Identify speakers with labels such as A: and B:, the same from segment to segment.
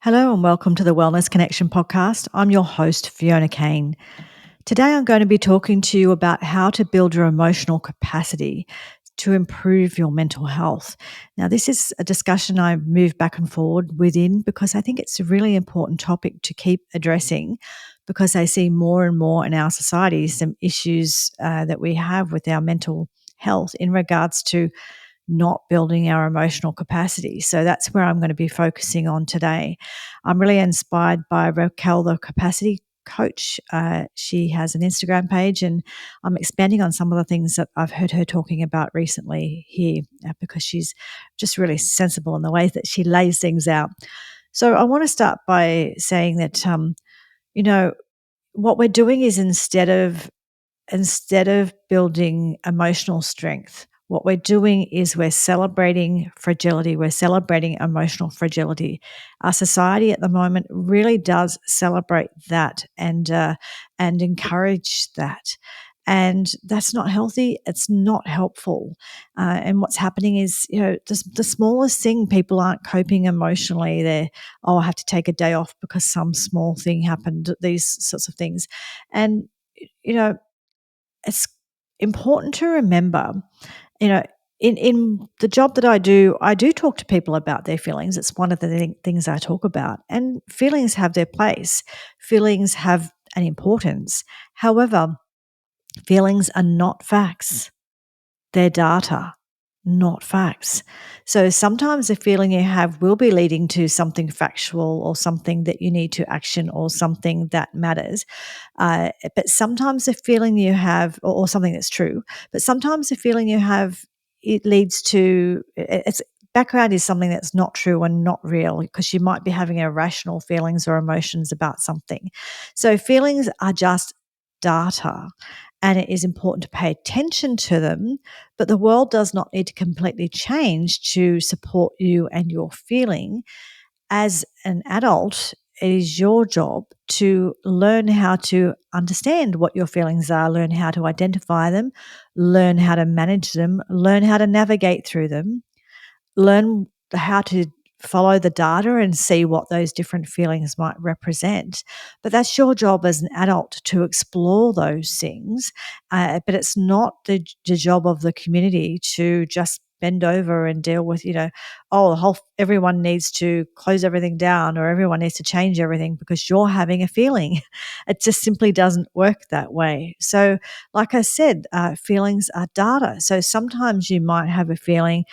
A: Hello and welcome to the Wellness Connection podcast. I'm your host, Fiona Kane. Today I'm going to be talking to you about how to build your emotional capacity to improve your mental health. Now, this is a discussion I move back and forward within because I think it's a really important topic to keep addressing because I see more and more in our society some issues that we have with our mental health in regards to not building our emotional capacity. So that's where I'm going to be focusing on today. I'm really inspired by Raquel, the capacity coach. She has an Instagram page, and I'm expanding on some of the things that I've heard her talking about recently here because she's just really sensible in the ways that she lays things out. So I want to start by saying that, you know, what we're doing is instead of building emotional strength, what we're doing is we're celebrating fragility. We're celebrating emotional fragility. Our society at the moment really does celebrate that and encourage that. And that's not healthy. It's not helpful. And what's happening is, the smallest thing, people aren't coping emotionally. I have to take a day off because some small thing happened, these sorts of things. And, you know, it's important to remember, you know, in the job that I do talk to people about their feelings. It's one of the things I talk about. And feelings have their place. Feelings have an importance. However, feelings are not facts. They're data, not facts. So sometimes the feeling you have will be leading to something factual or something that you need to action or something that matters. But sometimes the feeling you have, or something that's true, but sometimes the feeling you have, it leads to, it's background is something that's not true and not real because you might be having irrational feelings or emotions about something. So feelings are just data, and it is important to pay attention to them, but the world does not need to completely change to support you and your feeling. As an adult, it is your job to learn how to understand what your feelings are, learn how to identify them, learn how to manage them, learn how to navigate through them, learn how to follow the data and see what those different feelings might represent. But that's your job as an adult to explore those things. But it's not the job of the community to just bend over and deal with, everyone needs to close everything down or everyone needs to change everything because you're having a feeling. It just simply doesn't work that way. So, like I said, feelings are data. So sometimes you might have a feeling.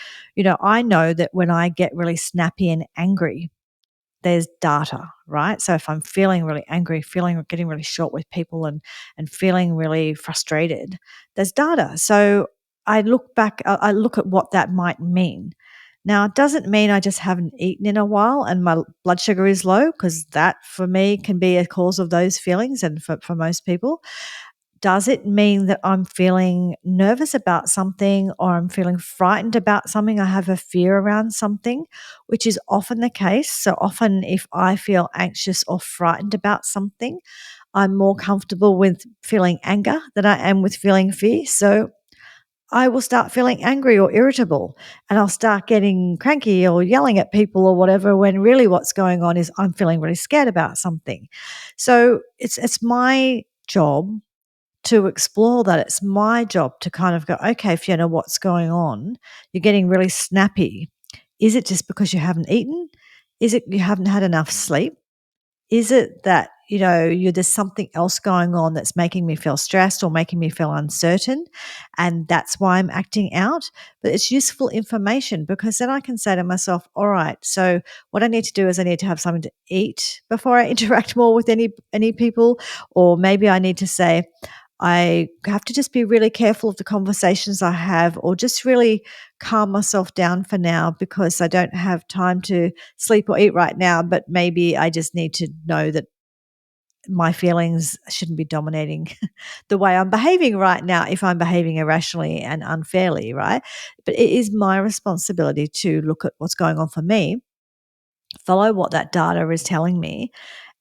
A: I know that when I get really snappy and angry, there's data, right? So if I'm feeling really angry, getting really short with people and feeling really frustrated, there's data. So I look back, I look at what that might mean. Now, it doesn't mean I just haven't eaten in a while and my blood sugar is low, because that for me can be a cause of those feelings and for most people. Does it mean that I'm feeling nervous about something or I'm feeling frightened about something? I have a fear around something, which is often the case. So often, if I feel anxious or frightened about something, I'm more comfortable with feeling anger than I am with feeling fear. So I will start feeling angry or irritable, and I'll start getting cranky or yelling at people or whatever, when really what's going on is I'm feeling really scared about something. So it's my job to explore that. It's my job to kind of go, okay, Fiona, what's going on? You're getting really snappy. Is it just because you haven't eaten? Is it you haven't had enough sleep? Is it that, there's something else going on that's making me feel stressed or making me feel uncertain, and that's why I'm acting out? But it's useful information because then I can say to myself, all right, so what I need to do is I need to have something to eat before I interact more with any people, or maybe I need to say, I have to just be really careful of the conversations I have, or just really calm myself down for now because I don't have time to sleep or eat right now. But maybe I just need to know that my feelings shouldn't be dominating the way I'm behaving right now if I'm behaving irrationally and unfairly, right? But it is my responsibility to look at what's going on for me, follow what that data is telling me,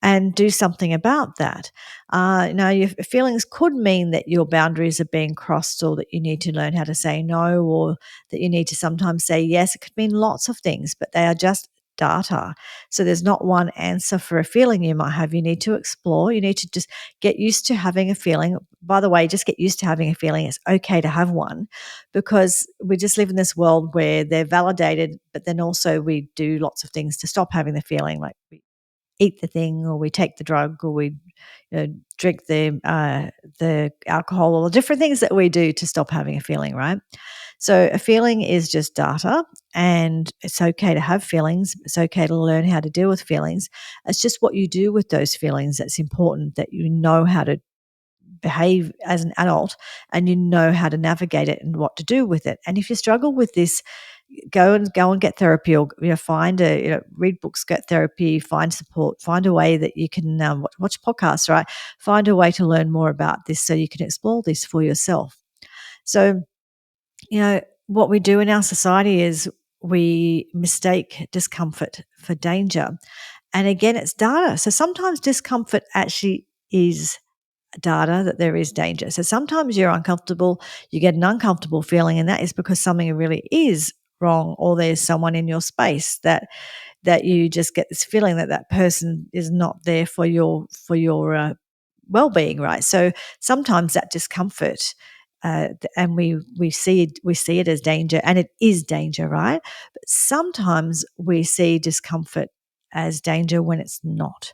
A: and do something about that. Now, your feelings could mean that your boundaries are being crossed, or that you need to learn how to say no, or that you need to sometimes say yes. It could mean lots of things, but they are just data. So there's not one answer for a feeling you might have. You need to explore. You need to just get used to having a feeling. By the way, just get used to having a feeling. It's okay to have one, because we just live in this world where they're validated, but then also we do lots of things to stop having the feeling, like we eat the thing, or we take the drug, or we drink the alcohol, or the different things that we do to stop having a feeling, right? So a feeling is just data, and it's okay to have feelings. It's okay to learn how to deal with feelings. It's just what you do with those feelings that's important, that you know how to behave as an adult, and you know how to navigate it and what to do with it. And if you struggle with this, go and get therapy, or find read books, get therapy, find support, find a way that you can watch podcasts, right? Find a way to learn more about this so you can explore this for yourself. So what we do in our society is we mistake discomfort for danger. And again, it's data. So sometimes discomfort actually is data that there is danger. So sometimes you're uncomfortable, you get an uncomfortable feeling, and that is because something really is wrong, or there's someone in your space that you just get this feeling that that person is not there for your well-being, right? So sometimes that discomfort, and we see it as danger, and it is danger, right? But sometimes we see discomfort as danger when it's not.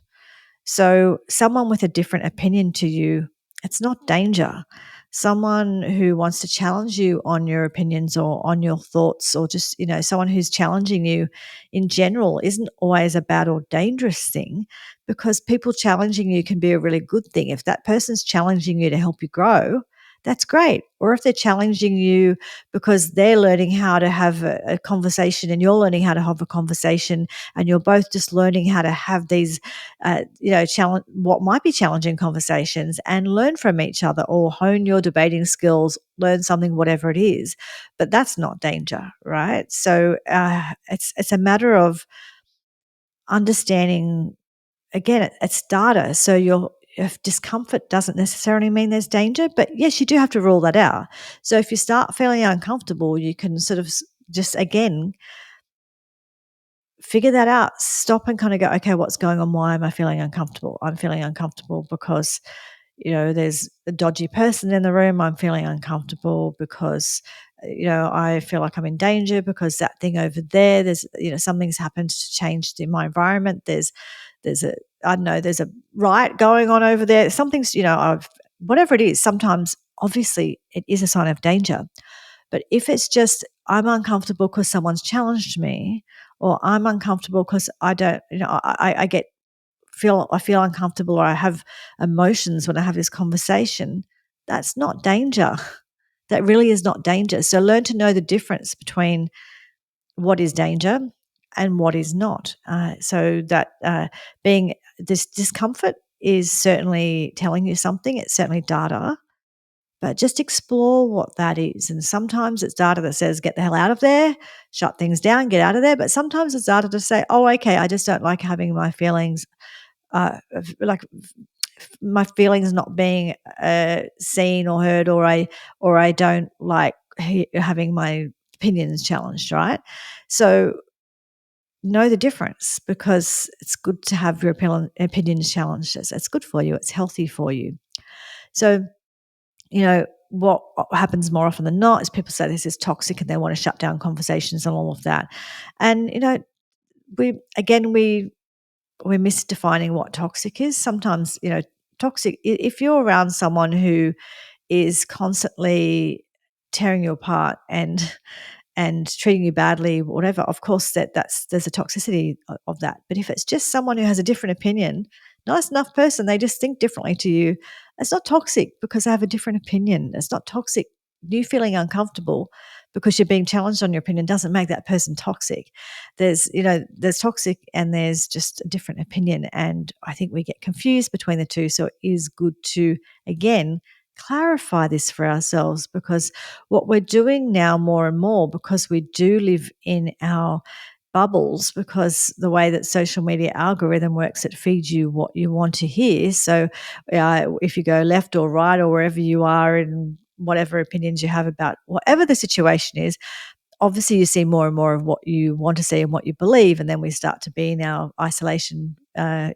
A: So someone with a different opinion to you, it's not danger. Someone who wants to challenge you on your opinions or on your thoughts, or just, someone who's challenging you in general, isn't always a bad or dangerous thing, because people challenging you can be a really good thing. If that person's challenging you to help you grow, that's great. Or if they're challenging you because they're learning how to have a conversation, and you're learning how to have a conversation, and you're both just learning how to have these challenge what might be challenging conversations, and learn from each other, or hone your debating skills, learn something, whatever it is. But that's not danger, right? So it's a matter of understanding. Again, it's data. So if discomfort doesn't necessarily mean there's danger, but yes, you do have to rule that out. So if you start feeling uncomfortable, you can sort of just, again, figure that out. Stop and kind of go, okay, what's going on? Why am I feeling uncomfortable? I'm feeling uncomfortable because, there's a dodgy person in the room. I'm feeling uncomfortable because, I feel like I'm in danger because that thing over there, there's, something's happened to change my environment. There's a, I don't know, there's a riot going on over there. Something's, whatever it is, sometimes obviously it is a sign of danger. But if it's just, I'm uncomfortable because someone's challenged me, or I'm uncomfortable because I don't, I feel uncomfortable, or I have emotions when I have this conversation, that's not danger. That really is not danger. So learn to know the difference between what is danger and what is not. So that being this discomfort is certainly telling you something. It's certainly data, but just explore what that is. And sometimes it's data that says, get the hell out of there, shut things down, get out of there. But sometimes it's data to say, oh, okay, I just don't like having my feelings, like my feelings not being seen or heard, or I don't like having my opinions challenged, right? So know the difference, because it's good to have your opinions challenged. It's good for you. It's healthy for you. So, what happens more often than not is people say this is toxic, and they want to shut down conversations and all of that. And, we're misdefining what toxic is. Sometimes, toxic, if you're around someone who is constantly tearing you apart and treating you badly, whatever, of course there's a toxicity of that. But if it's just someone who has a different opinion, nice enough person, they just think differently to you, it's not toxic because they have a different opinion. It's not toxic. You feeling uncomfortable because you're being challenged on your opinion doesn't make that person toxic. There's toxic and there's just a different opinion. And I think we get confused between the two. So it is good to, again, clarify this for ourselves, because what we're doing now more and more, because we do live in our bubbles, because the way that social media algorithm works, it feeds you what you want to hear. So if you go left or right or wherever you are, and whatever opinions you have about whatever the situation is, obviously you see more and more of what you want to see and what you believe, and then we start to be in our isolation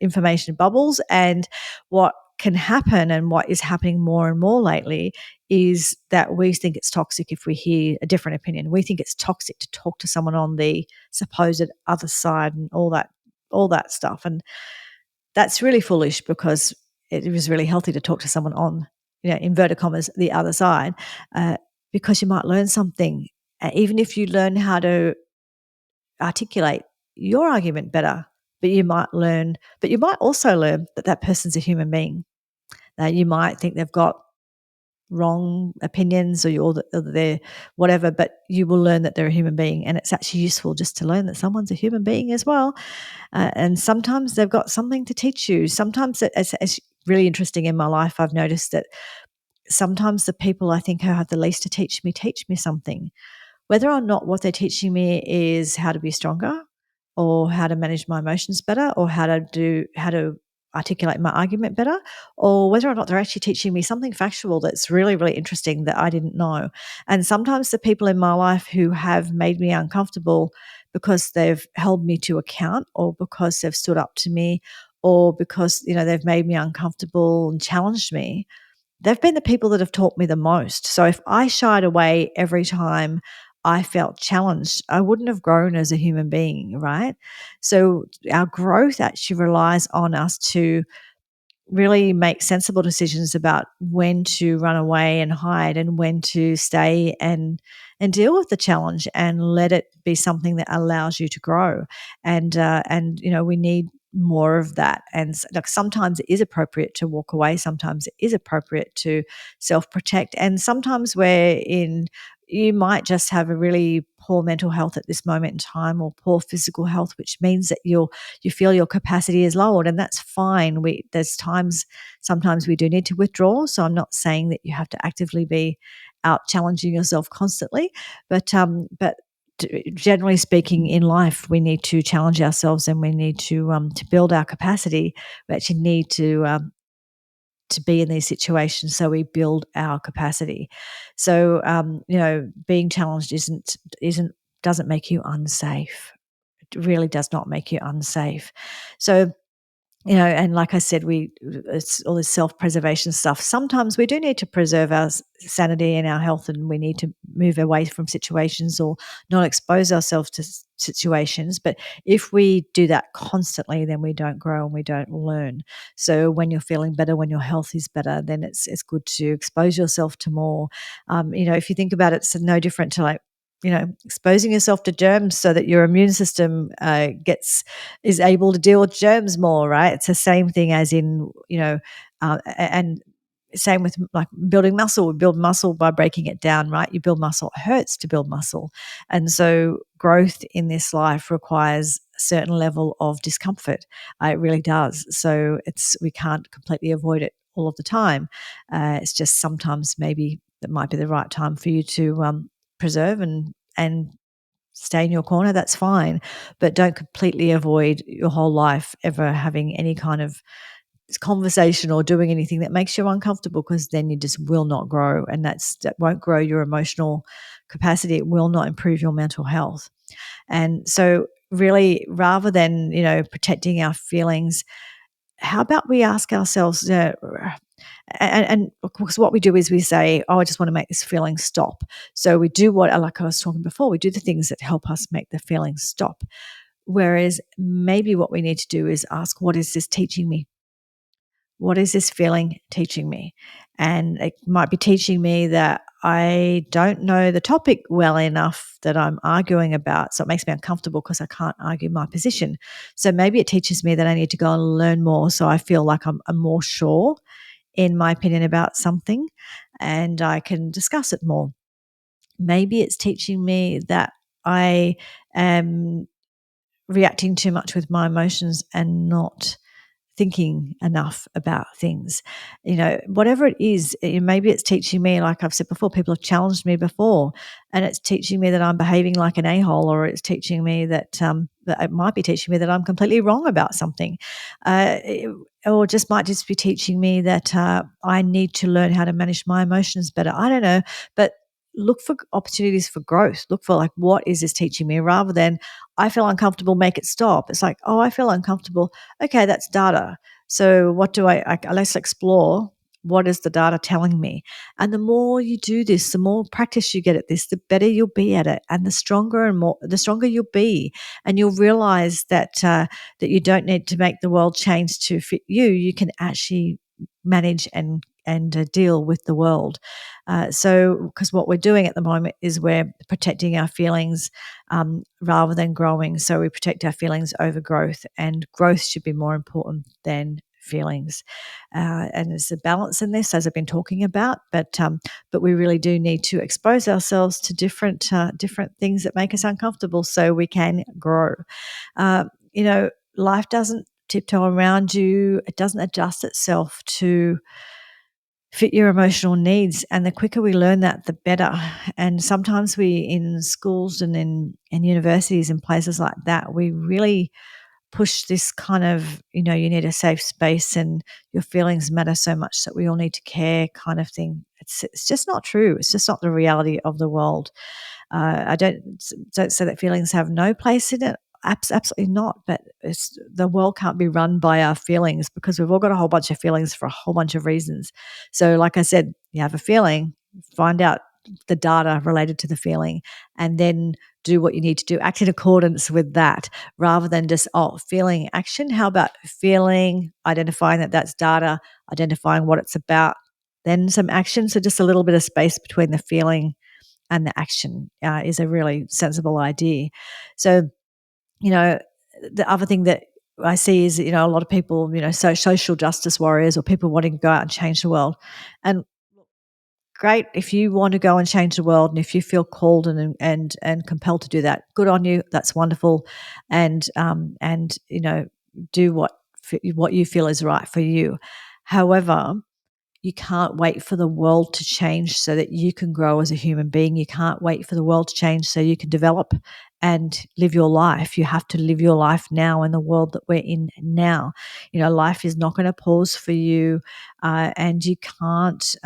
A: information bubbles. And what can happen, and what is happening more and more lately, is that we think it's toxic if we hear a different opinion. We think it's toxic to talk to someone on the supposed other side and all that stuff. And that's really foolish, because it was really healthy to talk to someone on, inverted commas, the other side, uh, because you might learn something. Even if you learn how to articulate your argument better, but you might also learn that that person's a human being. You might think they've got wrong opinions, or they're whatever, but you will learn that they're a human being. And it's actually useful just to learn that someone's a human being as well. And sometimes they've got something to teach you. Sometimes it's really interesting in my life. I've noticed that sometimes the people I think who have the least to teach me something, whether or not what they're teaching me is how to be stronger, or how to manage my emotions better, or how to articulate my argument better, or whether or not they're actually teaching me something factual that's really, really interesting that I didn't know. And sometimes the people in my life who have made me uncomfortable because they've held me to account, or because they've stood up to me, or because, they've made me uncomfortable and challenged me, they've been the people that have taught me the most. So if I shied away every time I felt challenged, I wouldn't have grown as a human being, right? So our growth actually relies on us to really make sensible decisions about when to run away and hide, and when to stay and deal with the challenge, and let it be something that allows you to grow. And we need more of that. And like, sometimes it is appropriate to walk away, sometimes it is appropriate to self protect, and sometimes you might just have a really poor mental health at this moment in time, or poor physical health, which means that you feel your capacity is lowered, and that's fine. There's times, sometimes we do need to withdraw. So I'm not saying that you have to actively be out challenging yourself constantly, but generally speaking, in life, we need to challenge ourselves, and we need to build our capacity. We actually need to be in these situations so we build our capacity. So being challenged isn't doesn't make you unsafe. It really does not make you unsafe. So, and like I said, it's all this self-preservation stuff. Sometimes we do need to preserve our sanity and our health, and we need to move away from situations, or not expose ourselves to situations. But if we do that constantly, then we don't grow and we don't learn. So when you're feeling better, when your health is better, then it's good to expose yourself to more. If you think about it, it's no different to, like, exposing yourself to germs so that your immune system is able to deal with germs more, right? It's the same thing as in, and same with, like, building muscle. We build muscle by breaking it down, right? You build muscle, it hurts to build muscle. And so growth in this life requires a certain level of discomfort. It really does. So we can't completely avoid it all of the time. It's just sometimes maybe it might be the right time for you to preserve and stay in your corner. That's fine, but don't completely avoid your whole life ever having any kind of conversation or doing anything that makes you uncomfortable, because then you just will not grow, and that won't grow your emotional capacity. It will not improve your mental health. And so, really, rather than protecting our feelings, how about we ask ourselves, and because what we do is we say, oh, I just want to make this feeling stop. So we do like I was talking before, we do the things that help us make the feeling stop. Whereas maybe what we need to do is ask, what is this teaching me? What is this feeling teaching me? And it might be teaching me that I don't know the topic well enough that I'm arguing about. So it makes me uncomfortable because I can't argue my position. So maybe it teaches me that I need to go and learn more, so I feel like I'm more sure in my opinion about something, and I can discuss it more. Maybe it's teaching me that I am reacting too much with my emotions and not thinking enough about things. Whatever it is, maybe it's teaching me, like I've said before, people have challenged me before, and it's teaching me that I'm behaving like an a-hole, or it's teaching me that it might be teaching me that I'm completely wrong about something. Or just might just be teaching me that I need to learn how to manage my emotions better. I don't know, but look for opportunities for growth. Look for like, what is this teaching me, rather than I feel uncomfortable, make it stop. It's like, oh, I feel uncomfortable. Okay, that's data. So what do let's explore, what is the data telling me? And the more you do this, the more practice you get at this, the better you'll be at it, and the stronger you'll be, and you'll realize that you don't need to make the world change to fit you. You can actually manage and deal with the world. Because what we're doing at the moment is we're protecting our feelings rather than growing. So we protect our feelings over growth, and growth should be more important than feelings. And there's a balance in this, as I've been talking about, but we really do need to expose ourselves to different things that make us uncomfortable, so we can grow. Life doesn't tiptoe around you. It doesn't adjust itself to fit your emotional needs. And the quicker we learn that, the better. And sometimes we, in schools and in universities and places like that, we really push this kind of, you need a safe space and your feelings matter so much that we all need to care kind of thing. It's just not true. It's just not the reality of the world. I don't say that feelings have no place in it. Absolutely not. But the world can't be run by our feelings, because we've all got a whole bunch of feelings for a whole bunch of reasons. So, like I said, you have a feeling, find out the data related to the feeling, and then do what you need to do. Act in accordance with that, rather than just, feeling, action. How about feeling, identifying that that's data, identifying what it's about, then some action. So just a little bit of space between the feeling and the action is a really sensible idea. So, the other thing that I see is, a lot of people, social justice warriors, or people wanting to go out and change the world. And great, if you want to go and change the world, and if you feel called and compelled to do that, good on you. That's wonderful, and do what you feel is right for you. However, you can't wait for the world to change so that you can grow as a human being. You can't wait for the world to change so you can develop and live your life. You have to live your life now in the world that we're in now. Life is not going to pause for you, and you can't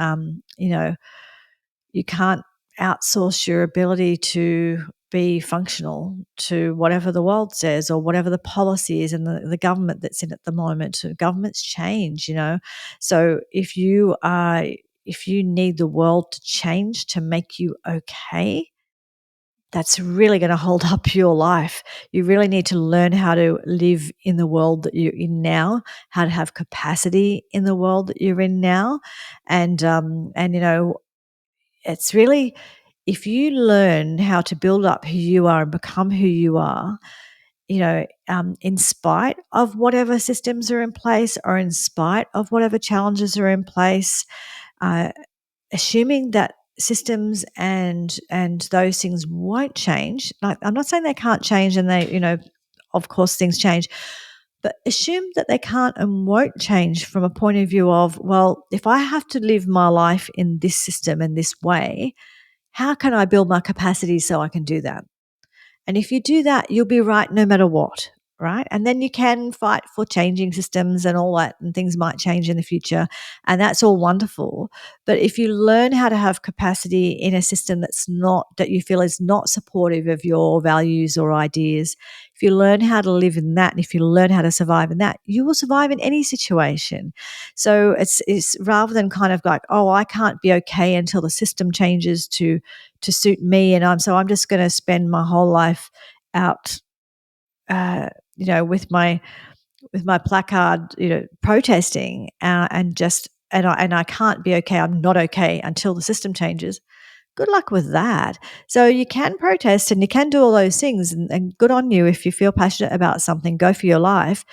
A: outsource your ability to be functional to whatever the world says, or whatever the policy is, and the government that's in at the moment. Governments change, So if you need the world to change to make you okay, that's really going to hold up your life. You really need to learn how to live in the world that you're in now, how to have capacity in the world that you're in now, and it's really, if you learn how to build up who you are and become who you are, in spite of whatever systems are in place, or in spite of whatever challenges are in place, uh, assuming that systems and those things won't change. Like, I'm not saying they can't change, and of course things change, but assume that they can't and won't change from a point of view of, well, if I have to live my life in this system in this way, how can I build my capacity so I can do that? And if you do that, you'll be right no matter what, right? And then you can fight for changing systems and all that, and things might change in the future. And that's all wonderful. But if you learn how to have capacity in a system that you feel is not supportive of your values or ideas, if you learn how to live in that, and if you learn how to survive in that, you will survive in any situation. So it's rather than kind of like, oh, I can't be okay until the system changes to suit me, and I'm just going to spend my whole life out, with my placard, protesting, and I can't be okay. I'm not okay until the system changes. Good luck with that. So you can protest and you can do all those things, and good on you if you feel passionate about something. Go for your life,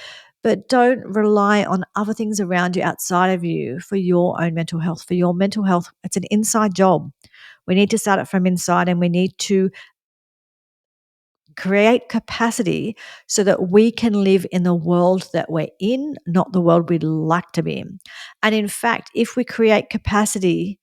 A: but don't rely on other things around you, outside of you, for your own mental health. For your mental health, it's an inside job. We need to start it from inside, and we need to create capacity so that we can live in the world that we're in, not the world we'd like to be in. And in fact, if we create capacity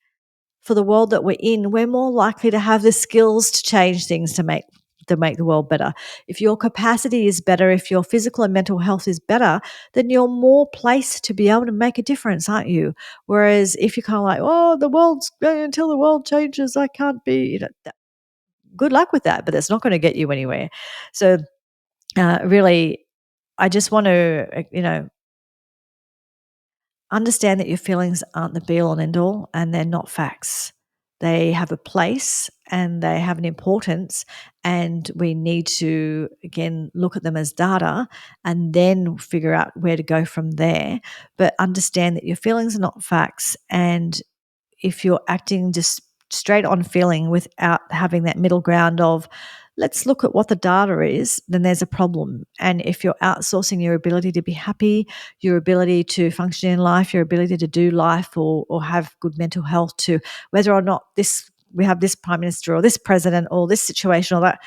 A: for the world that we're in, we're more likely to have the skills to change things, to make to make the world better. If your capacity is better, if your physical and mental health is better, then you're more placed to be able to make a difference, aren't you? Whereas if you're kind of like, oh, the world's until the world changes, I can't be, good luck with that, but that's not going to get you anywhere. So, really, I just want to, understand that your feelings aren't the be all and end all, and they're not facts. They have a place and they have an importance, and we need to, again, look at them as data and then figure out where to go from there. But understand that your feelings are not facts, and if you're acting just straight on feeling without having that middle ground of, let's look at what the data is, then there's a problem. And if you're outsourcing your ability to be happy, your ability to function in life, your ability to do life or have good mental health, to whether or not this we have this prime minister or this president or this situation or that,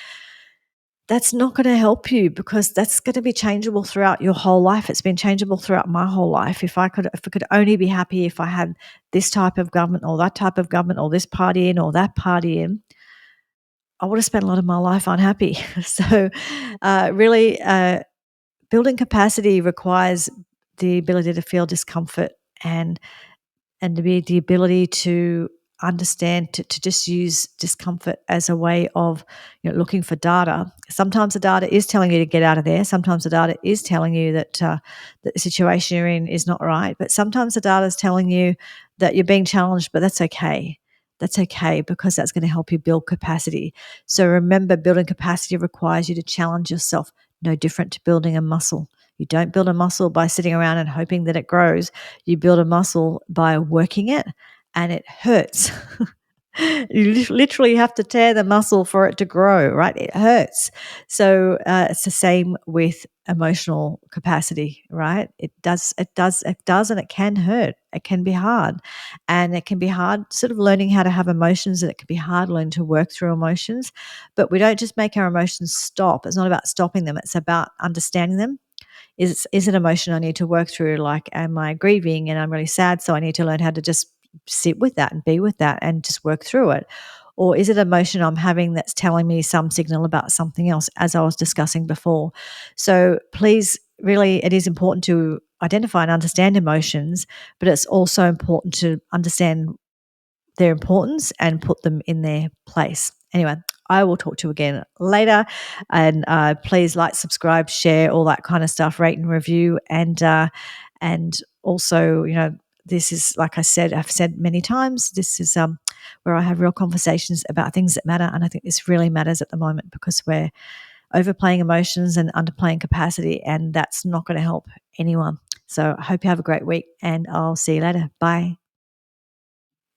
A: that's not going to help you, because that's going to be changeable throughout your whole life. It's been changeable throughout my whole life. If I could only be happy if I had this type of government or that type of government or this party in or that party in, I would have spent a lot of my life unhappy. So, really, building capacity requires the ability to feel discomfort and to be the ability to understand, to just use discomfort as a way of looking for data. Sometimes the data is telling you to get out of there. Sometimes the data is telling you that the situation you're in is not right. But sometimes the data is telling you that you're being challenged, but that's okay. That's okay, because that's going to help you build capacity. So remember, building capacity requires you to challenge yourself, no different to building a muscle. You don't build a muscle by sitting around and hoping that it grows. You build a muscle by working it, and it hurts. You literally have to tear the muscle for it to grow, right? It hurts. So it's the same with emotional capacity, right? It does, and it can hurt. It can be hard. And it can be hard sort of learning how to have emotions, and it can be hard learning to work through emotions. But we don't just make our emotions stop. It's not about stopping them. It's about understanding them. Is an emotion I need to work through? Like, am I grieving and I'm really sad, so I need to learn how to just sit with that and be with that and just work through it? Or is it emotion I'm having that's telling me some signal about something else, as I was discussing before? So please, really, it is important to identify and understand emotions, but it's also important to understand their importance and put them in their place. Anyway, I will talk to you again later, and please like, subscribe, share, all that kind of stuff, rate and review, and also, this is, like I said, I've said many times, this is where I have real conversations about things that matter, and I think this really matters at the moment, because we're overplaying emotions and underplaying capacity, and that's not going to help anyone. So I hope you have a great week, and I'll see you later. Bye.